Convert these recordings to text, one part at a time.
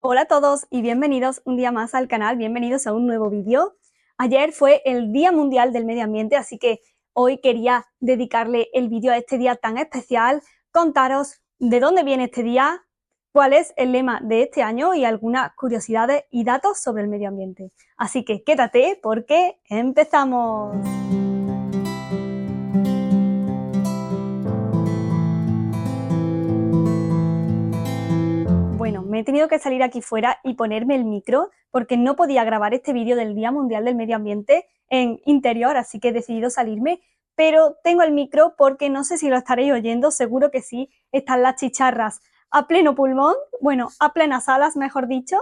Hola a todos y bienvenidos un día más al canal, bienvenidos a un nuevo vídeo. Ayer fue el Día Mundial del Medio Ambiente, así que hoy quería dedicarle el vídeo a este día tan especial, contaros de dónde viene este día, cuál es el lema de este año y algunas curiosidades y datos sobre el medio ambiente. Así que quédate porque empezamos. Bueno, me he tenido que salir aquí fuera y ponerme el micro porque no podía grabar este vídeo del Día Mundial del Medio Ambiente en interior, así que he decidido salirme, pero tengo el micro porque no sé si lo estaréis oyendo, seguro que sí, están las chicharras a pleno pulmón, bueno, a plenas alas, mejor dicho,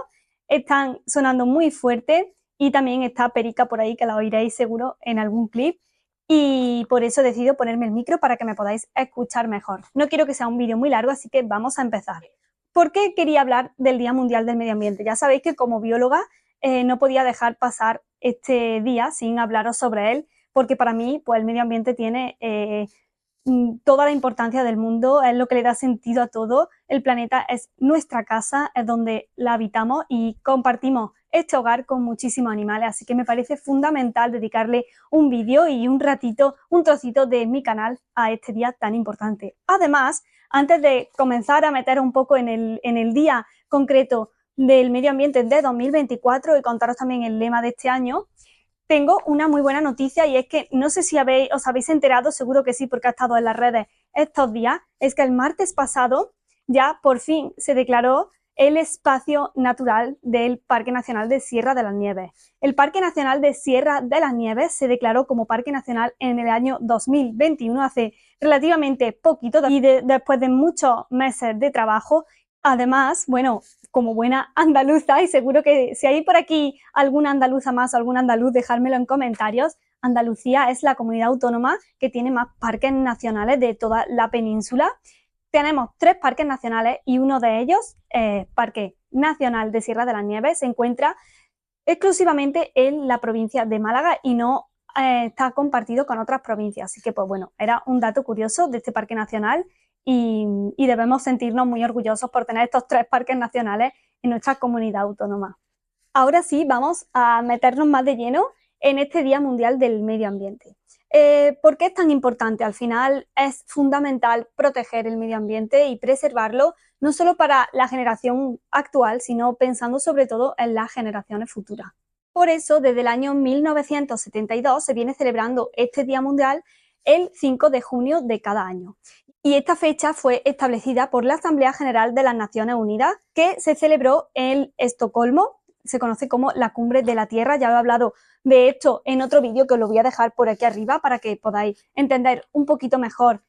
están sonando muy fuerte y también está Perica por ahí, que la oiréis seguro en algún clip, y por eso he decidido ponerme el micro para que me podáis escuchar mejor. No quiero que sea un vídeo muy largo, así que vamos a empezar. ¿Por qué quería hablar del Día Mundial del Medio Ambiente? Ya sabéis que como bióloga no podía dejar pasar este día sin hablaros sobre él, porque para mí pues, el medio ambiente tiene toda la importancia del mundo, es lo que le da sentido a todo. El planeta es nuestra casa, es donde la habitamos y compartimos este hogar con muchísimos animales, así que me parece fundamental dedicarle un vídeo y un ratito, un trocito de mi canal a este día tan importante. Además, antes de comenzar a meter un poco en el día concreto del medio ambiente de 2024 y contaros también el lema de este año, tengo una muy buena noticia y es que no sé si os habéis enterado, seguro que sí porque ha estado en las redes estos días, es que el martes pasado ya por fin se declaró el espacio natural del Parque Nacional de Sierra de las Nieves. El Parque Nacional de Sierra de las Nieves se declaró como Parque Nacional en el año 2021, hace relativamente poquito, y después de muchos meses de trabajo. Además, bueno, como buena andaluza, y seguro que si hay por aquí alguna andaluza más o algún andaluz, dejármelo en comentarios. Andalucía es la comunidad autónoma que tiene más parques nacionales de toda la península. Tenemos 3 parques nacionales y uno de ellos, Parque Nacional de Sierra de las Nieves, se encuentra exclusivamente en la provincia de Málaga y no está compartido con otras provincias. Así que, pues bueno, era un dato curioso de este parque nacional y debemos sentirnos muy orgullosos por tener estos 3 parques nacionales en nuestra comunidad autónoma. Ahora sí, vamos a meternos más de lleno en este Día Mundial del Medio Ambiente. ¿Por qué es tan importante? Al final es fundamental proteger el medio ambiente y preservarlo, no solo para la generación actual, sino pensando sobre todo en las generaciones futuras. Por eso, desde el año 1972 se viene celebrando este Día Mundial el 5 de junio de cada año. Y esta fecha fue establecida por la Asamblea General de las Naciones Unidas, que se celebró en Estocolmo, se conoce como la Cumbre de la Tierra. Ya he hablado de esto en otro vídeo que os lo voy a dejar por aquí arriba para que podáis entender un poquito mejor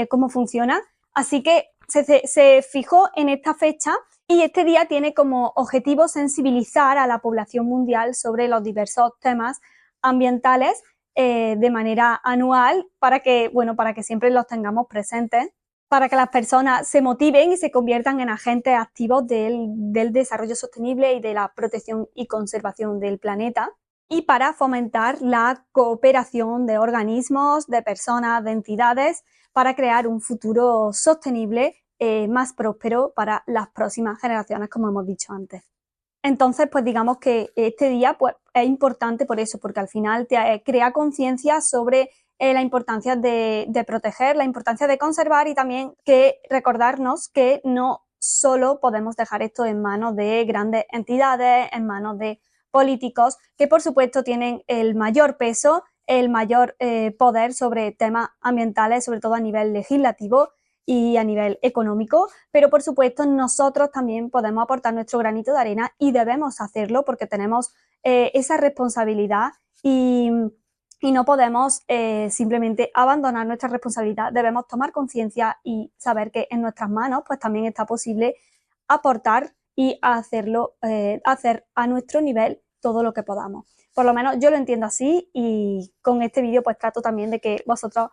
cómo funciona. Así que se fijó en esta fecha y este día tiene como objetivo sensibilizar a la población mundial sobre los diversos temas ambientales de manera anual para que, bueno, para que siempre los tengamos presentes, para que las personas se motiven y se conviertan en agentes activos del desarrollo sostenible y de la protección y conservación del planeta, y para fomentar la cooperación de organismos, de personas, de entidades, para crear un futuro sostenible más próspero para las próximas generaciones, como hemos dicho antes. Entonces, pues digamos que este día pues, es importante por eso, porque al final te crea conciencia sobre la importancia de proteger, la importancia de conservar y también que recordarnos que no solo podemos dejar esto en manos de grandes entidades, en manos de políticos, que por supuesto tienen el mayor peso, el mayor poder sobre temas ambientales, sobre todo a nivel legislativo y a nivel económico, pero por supuesto nosotros también podemos aportar nuestro granito de arena y debemos hacerlo porque tenemos esa responsabilidad y no podemos simplemente abandonar nuestra responsabilidad. Debemos tomar conciencia y saber que en nuestras manos pues también está posible aportar y hacerlo, hacer a nuestro nivel todo lo que podamos. Por lo menos yo lo entiendo así y con este vídeo pues trato también de que vosotros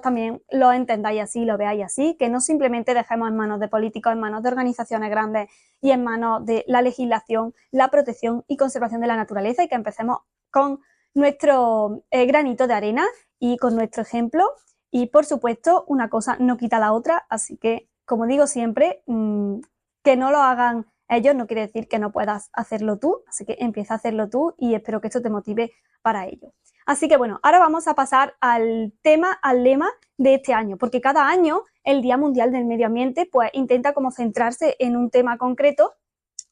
también lo entendáis así, lo veáis así, que no simplemente dejemos en manos de políticos, en manos de organizaciones grandes y en manos de la legislación, la protección y conservación de la naturaleza y que empecemos con nuestro granito de arena y con nuestro ejemplo. Y por supuesto, una cosa no quita la otra, así que, como digo siempre, que no lo hagan ellos, no quiere decir que no puedas hacerlo tú, así que empieza a hacerlo tú y espero que esto te motive para ello. Así que bueno, ahora vamos a pasar al lema de este año, porque cada año el Día Mundial del Medio Ambiente pues intenta como centrarse en un tema concreto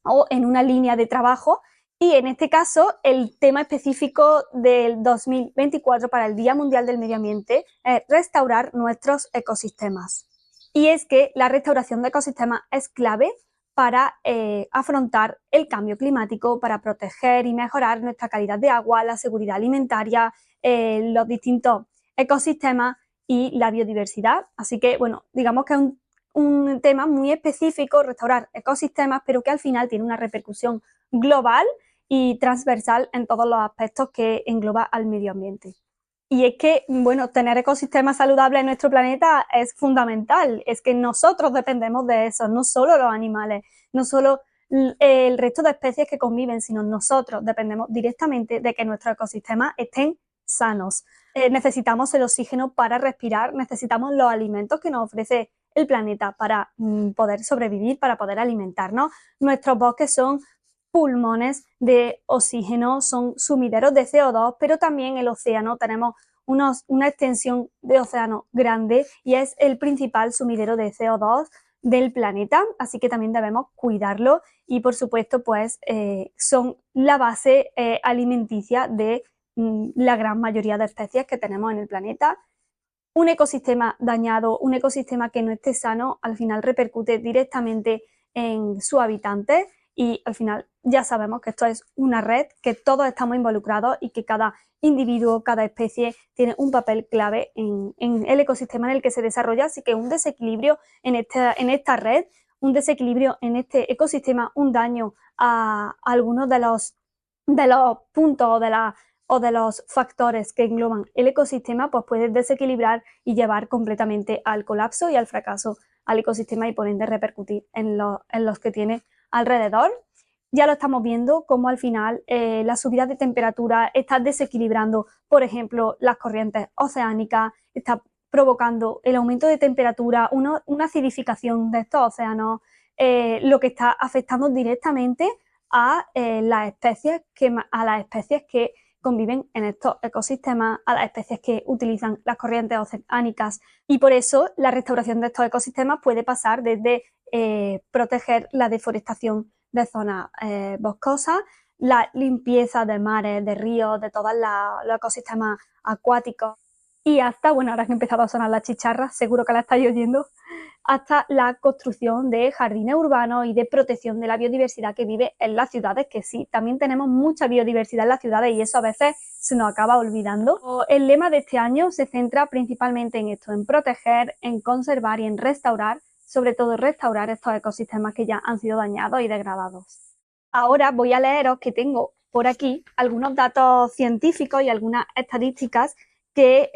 o en una línea de trabajo, y en este caso el tema específico del 2024 para el Día Mundial del Medio Ambiente es restaurar nuestros ecosistemas. Y es que la restauración de ecosistemas es clave para afrontar el cambio climático, para proteger y mejorar nuestra calidad de agua, la seguridad alimentaria, los distintos ecosistemas y la biodiversidad. Así que, bueno, digamos que es un tema muy específico, restaurar ecosistemas, pero que al final tiene una repercusión global y transversal en todos los aspectos que engloba al medio ambiente. Y es que, bueno, tener ecosistemas saludables en nuestro planeta es fundamental. Es que nosotros dependemos de eso, no solo los animales, no solo el resto de especies que conviven, sino nosotros dependemos directamente de que nuestros ecosistemas estén sanos. Necesitamos el oxígeno para respirar, necesitamos los alimentos que nos ofrece el planeta para poder sobrevivir, para poder alimentarnos. Nuestros bosques son pulmones de oxígeno, son sumideros de CO2, pero también el océano, tenemos una extensión de océano grande y es el principal sumidero de CO2 del planeta, así que también debemos cuidarlo y por supuesto pues son la base alimenticia de la gran mayoría de especies que tenemos en el planeta. Un ecosistema dañado, un ecosistema que no esté sano, al final repercute directamente en sus habitantes y al final ya sabemos que esto es una red, que todos estamos involucrados y que cada individuo, cada especie tiene un papel clave en el ecosistema en el que se desarrolla, así que un desequilibrio en esta red, un desequilibrio en este ecosistema, un daño a algunos de los puntos o de los factores que engloban el ecosistema, pues puede desequilibrar y llevar completamente al colapso y al fracaso al ecosistema y por ende repercutir en los que tiene alrededor. Ya lo estamos viendo como al final la subida de temperatura está desequilibrando, por ejemplo, las corrientes oceánicas, está provocando el aumento de temperatura, una acidificación de estos océanos, lo que está afectando directamente a las especies que conviven en estos ecosistemas, a las especies que utilizan las corrientes oceánicas, y por eso la restauración de estos ecosistemas puede pasar desde proteger la deforestación de zonas boscosas, la limpieza de mares, de ríos, de todos los ecosistemas acuáticos y hasta, bueno, ahora que ha empezado a sonar la chicharra, seguro que la estáis oyendo, hasta la construcción de jardines urbanos y de protección de la biodiversidad que vive en las ciudades, que sí, también tenemos mucha biodiversidad en las ciudades y eso a veces se nos acaba olvidando. El lema de este año se centra principalmente en esto, en proteger, en conservar y en restaurar, sobre todo restaurar estos ecosistemas que ya han sido dañados y degradados. Ahora voy a leeros que tengo por aquí algunos datos científicos y algunas estadísticas que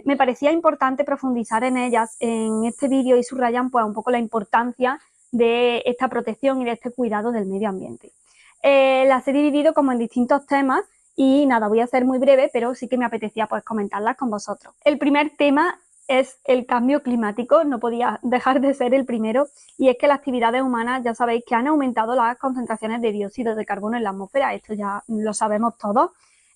me parecía importante profundizar en ellas en este vídeo y subrayan pues un poco la importancia de esta protección y de este cuidado del medio ambiente. Las he dividido como en distintos temas y nada, voy a ser muy breve, pero sí que me apetecía pues comentarlas con vosotros. El primer tema es el cambio climático, no podía dejar de ser el primero, y es que las actividades humanas ya sabéis que han aumentado las concentraciones de dióxido de carbono en la atmósfera, esto ya lo sabemos todos.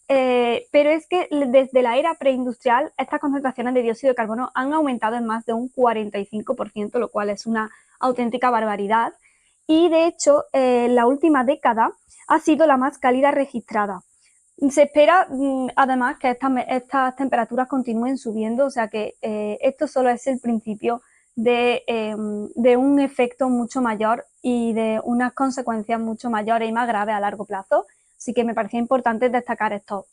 Pero es que desde la era preindustrial estas concentraciones de dióxido de carbono han aumentado en más de un 45%, lo cual es una auténtica barbaridad. Y de hecho, la última década ha sido la más cálida registrada. Se espera, además, que estas temperaturas continúen subiendo, o sea que esto solo es el principio de un efecto mucho mayor y de unas consecuencias mucho mayores y más graves a largo plazo. Así que me parecía importante destacar estos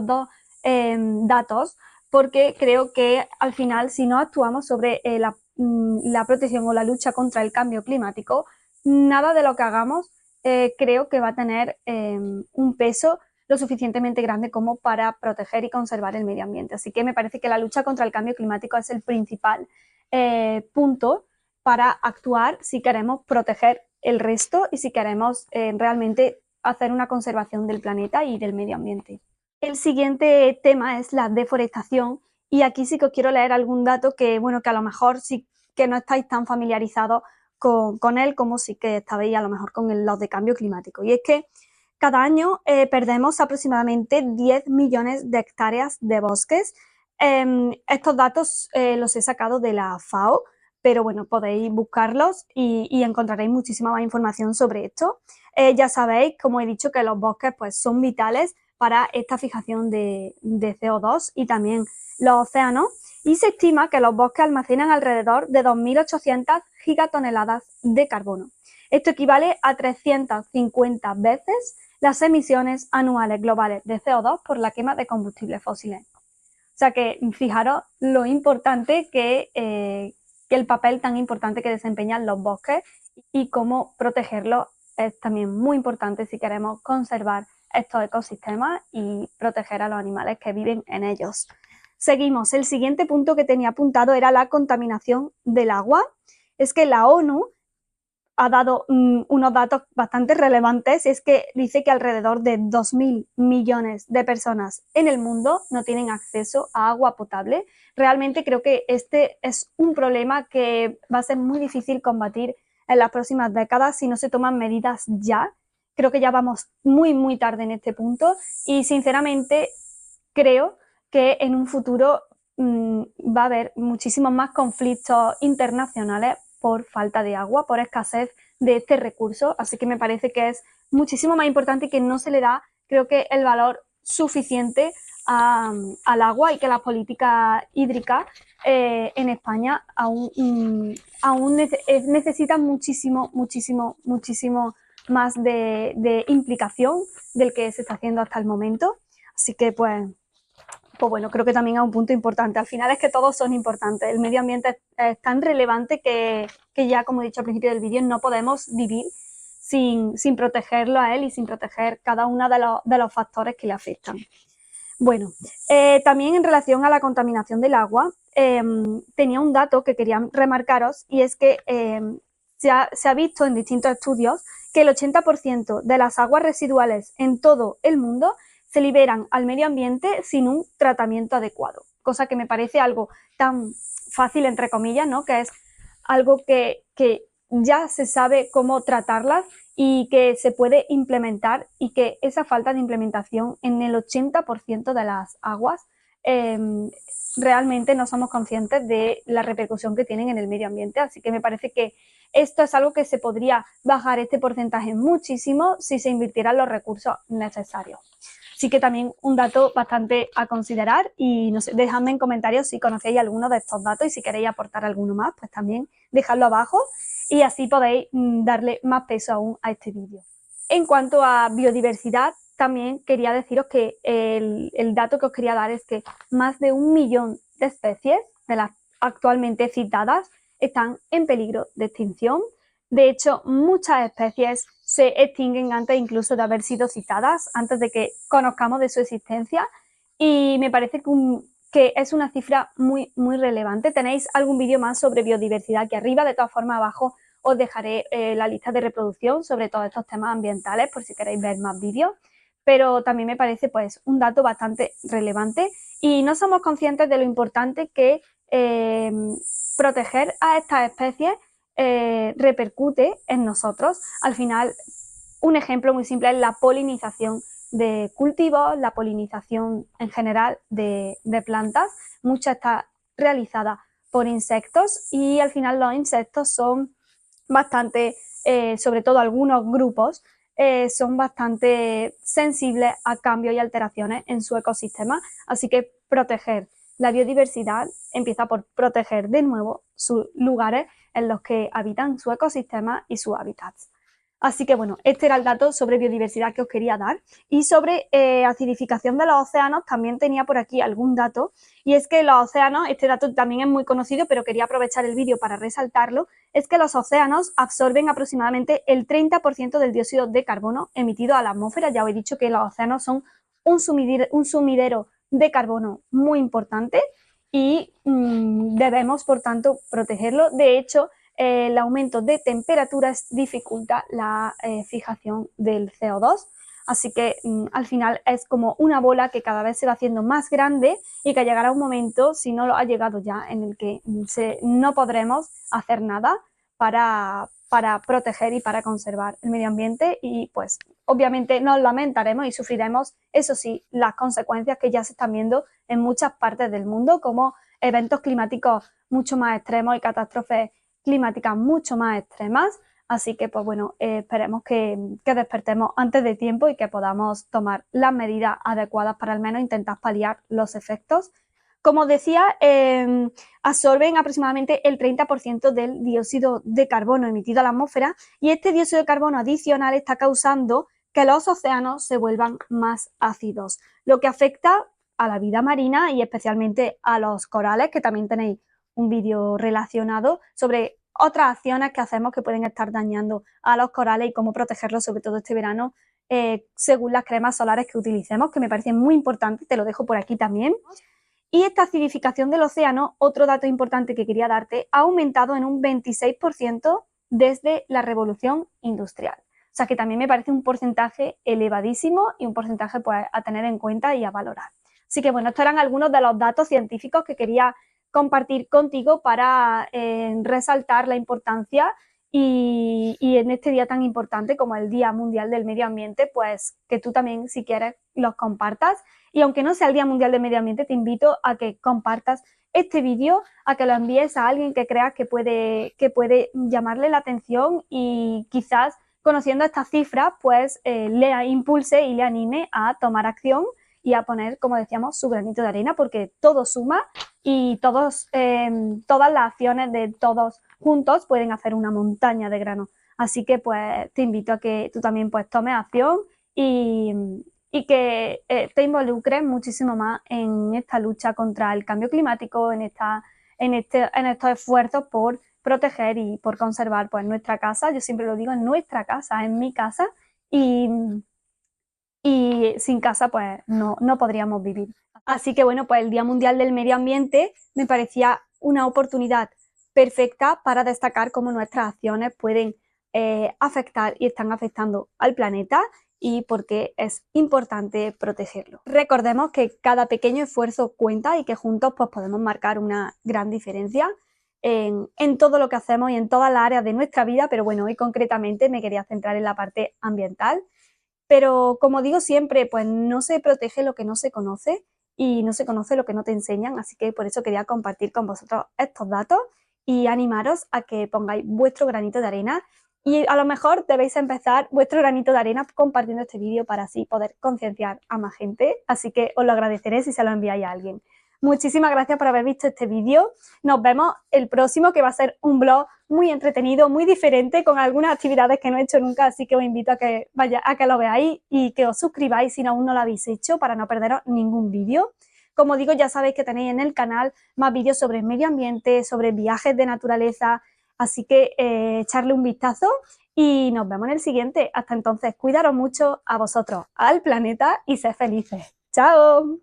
dos datos, porque creo que al final, si no actuamos sobre la protección o la lucha contra el cambio climático, nada de lo que hagamos creo que va a tener un peso lo suficientemente grande como para proteger y conservar el medio ambiente. Así que me parece que la lucha contra el cambio climático es el principal punto para actuar si queremos proteger el resto y si queremos realmente hacer una conservación del planeta y del medio ambiente. El siguiente tema es la deforestación y aquí sí que os quiero leer algún dato que, bueno, que a lo mejor sí que no estáis tan familiarizados con él como sí que estabais a lo mejor con los de cambio climático. Y es que cada año perdemos aproximadamente 10 millones de hectáreas de bosques. Estos datos los he sacado de la FAO, pero bueno, podéis buscarlos y encontraréis muchísima más información sobre esto. Ya sabéis, como he dicho, que los bosques pues, son vitales para esta fijación de CO2 y también los océanos, y se estima que los bosques almacenan alrededor de 2.800 gigatoneladas de carbono. Esto equivale a 350 veces las emisiones anuales globales de CO2 por la quema de combustibles fósiles. O sea que fijaros lo importante que el papel tan importante que desempeñan los bosques y cómo protegerlos es también muy importante si queremos conservar estos ecosistemas y proteger a los animales que viven en ellos. Seguimos. El siguiente punto que tenía apuntado era la contaminación del agua. Es que la ONU ha dado unos datos bastante relevantes, y es que dice que alrededor de 2.000 millones de personas en el mundo no tienen acceso a agua potable. Realmente creo que este es un problema que va a ser muy difícil combatir en las próximas décadas si no se toman medidas ya. Creo que ya vamos muy tarde en este punto y sinceramente creo que en un futuro va a haber muchísimos más conflictos internacionales por falta de agua, por escasez de este recurso, así que me parece que es muchísimo más importante y que no se le da, creo que, el valor suficiente al agua y que las políticas hídricas en España aún necesitan muchísimo más de implicación del que se está haciendo hasta el momento. Así que pues bueno, creo que también es un punto importante. Al final es que todos son importantes. El medio ambiente es tan relevante que ya, como he dicho al principio del vídeo, no podemos vivir sin protegerlo a él y sin proteger cada uno de los factores que le afectan. Bueno, también en relación a la contaminación del agua, tenía un dato que quería remarcaros, y es que se ha visto en distintos estudios que el 80% de las aguas residuales en todo el mundo se liberan al medio ambiente sin un tratamiento adecuado, cosa que me parece algo tan fácil, entre comillas, ¿no? Que es algo que ya se sabe cómo tratarlas y que se puede implementar, y que esa falta de implementación en el 80% de las aguas realmente no somos conscientes de la repercusión que tienen en el medio ambiente. Así que me parece que esto es algo que se podría bajar este porcentaje muchísimo si se invirtieran los recursos necesarios. Así que también un dato bastante a considerar, y no sé, dejadme en comentarios si conocéis alguno de estos datos y si queréis aportar alguno más, pues también dejadlo abajo y así podéis darle más peso aún a este vídeo. En cuanto a biodiversidad, también quería deciros que el dato que os quería dar es que más de 1 millón de especies de las actualmente citadas están en peligro de extinción. De hecho, muchas especies se extinguen antes incluso de haber sido citadas, antes de que conozcamos de su existencia, y me parece que es una cifra muy relevante. Tenéis algún vídeo más sobre biodiversidad aquí arriba. De todas formas, abajo os dejaré la lista de reproducción sobre todos estos temas ambientales por si queréis ver más vídeos, pero también me parece pues un dato bastante relevante y no somos conscientes de lo importante que proteger a estas especies repercute en nosotros. Al final, un ejemplo muy simple es la polinización de cultivos, la polinización en general de plantas. Mucha está realizada por insectos y al final los insectos son bastante, sobre todo algunos grupos, son bastante sensibles a cambios y alteraciones en su ecosistema. Así que proteger la biodiversidad empieza por proteger de nuevo sus lugares en los que habitan su ecosistema y sus hábitats. Así que bueno, este era el dato sobre biodiversidad que os quería dar. Y sobre acidificación de los océanos también tenía por aquí algún dato, y es que los océanos, este dato también es muy conocido, pero quería aprovechar el vídeo para resaltarlo, es que los océanos absorben aproximadamente el 30% del dióxido de carbono emitido a la atmósfera. Ya os he dicho que los océanos son un sumidero de carbono muy importante y debemos, por tanto, protegerlo. De hecho, el aumento de temperaturas dificulta la fijación del CO2, así que al final es como una bola que cada vez se va haciendo más grande y que llegará un momento, si no lo ha llegado ya, en el que no podremos hacer nada para proteger y para conservar el medio ambiente y pues obviamente nos lamentaremos y sufriremos, eso sí, las consecuencias que ya se están viendo en muchas partes del mundo, como eventos climáticos mucho más extremos y catástrofes climáticas mucho más extremas. Así que, pues bueno, esperemos que despertemos antes de tiempo y que podamos tomar las medidas adecuadas para al menos intentar paliar los efectos. Como decía, absorben aproximadamente el 30% del dióxido de carbono emitido a la atmósfera y este dióxido de carbono adicional está causando que los océanos se vuelvan más ácidos, lo que afecta a la vida marina y especialmente a los corales, que también tenéis un vídeo relacionado sobre otras acciones que hacemos que pueden estar dañando a los corales y cómo protegerlos, sobre todo este verano, según las cremas solares que utilicemos, que me parecen muy importantes, te lo dejo por aquí también. Y esta acidificación del océano, otro dato importante que quería darte, ha aumentado en un 26% desde la revolución industrial. O sea que también me parece un porcentaje elevadísimo y un porcentaje pues, a tener en cuenta y a valorar. Así que bueno, estos eran algunos de los datos científicos que quería compartir contigo para resaltar la importancia y en este día tan importante como el Día Mundial del Medio Ambiente, pues que tú también, si quieres, los compartas. Y aunque no sea el Día Mundial del Medio Ambiente, te invito a que compartas este vídeo, a que lo envíes a alguien que creas que puede llamarle la atención y quizás conociendo estas cifras, pues le impulse y le anime a tomar acción y a poner, como decíamos, su granito de arena, porque todo suma y todas las acciones de todos juntos pueden hacer una montaña de grano. Así que pues te invito a que tú también pues tomes acción y que te involucres muchísimo más en esta lucha contra el cambio climático, en estos esfuerzos por proteger y por conservar pues nuestra casa. Yo siempre lo digo, en nuestra casa, en mi casa, y sin casa pues no podríamos vivir. Así que bueno, pues el Día Mundial del Medio Ambiente me parecía una oportunidad perfecta para destacar cómo nuestras acciones pueden afectar y están afectando al planeta y por qué es importante protegerlo. Recordemos que cada pequeño esfuerzo cuenta y que juntos pues, podemos marcar una gran diferencia en todo lo que hacemos y en todas las áreas de nuestra vida, pero bueno, hoy concretamente me quería centrar en la parte ambiental. Pero como digo siempre, pues no se protege lo que no se conoce y no se conoce lo que no te enseñan, así que por eso quería compartir con vosotros estos datos y animaros a que pongáis vuestro granito de arena y a lo mejor debéis empezar vuestro granito de arena compartiendo este vídeo para así poder concienciar a más gente, así que os lo agradeceré si se lo enviáis a alguien. Muchísimas gracias por haber visto este vídeo. Nos vemos el próximo, que va a ser un vlog muy entretenido, muy diferente, con algunas actividades que no he hecho nunca, así que os invito a que lo veáis y que os suscribáis si aún no lo habéis hecho para no perderos ningún vídeo. Como digo, ya sabéis que tenéis en el canal más vídeos sobre el medio ambiente, sobre viajes de naturaleza, así que echarle un vistazo y nos vemos en el siguiente. Hasta entonces, cuidaros mucho a vosotros, al planeta y sed felices. ¡Chao!